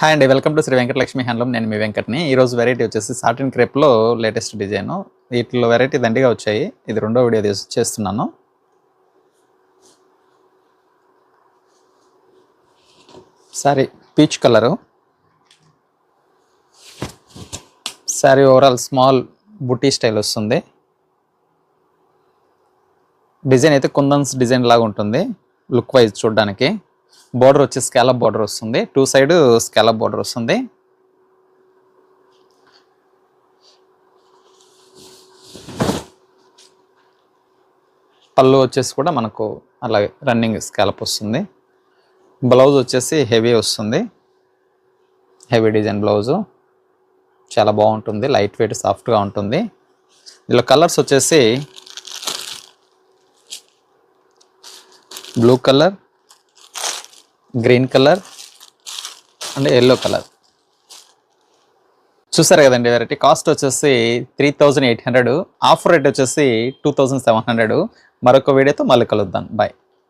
Hi అండి, welcome to Shri Venkatalakshmi handloom. నేను మీ వెంకట్ని. ఈరోజు వెరైటీ వచ్చేసి సాటిన్ క్రేప్లో లేటెస్ట్ డిజైన్. వీటిలో వెరైటీ దండిగా వచ్చాయి. ఇది రెండో వీడియో చేస్తున్నాను. Sari peach colour. Sari overall small buti style వస్తుంది. డిజైన్ అయితే కుందన్స్ డిజైన్ లాగా ఉంటుంది లుక్ వైజ్ చూడడానికి. బోర్డర్ వచ్చి స్కాలప్ బోర్డర్ వస్తుంది, టూ సైడ్ స్కాలప్ బోర్డర్ వస్తుంది. పళ్ళు వచ్చేసి కూడా మనకు అలాగే రన్నింగ్ స్కాలప్ వస్తుంది. బ్లౌజ్ వచ్చేసి హెవీ వస్తుంది, హెవీ డిజైన్ బ్లౌజు. చాలా బాగుంటుంది, లైట్ వెయిట్ సాఫ్ట్గా ఉంటుంది. ఇందులో కలర్స్ వచ్చేసి blue colour, green colour and yellow colour. చూసారు కదండి వెరైటీ. కాస్ట్ వచ్చేసి 3800, ఆఫర్ రేట్ వచ్చేసి 2700. మరొక వీడియోతో మళ్ళీ కలుద్దాం. బాయ్.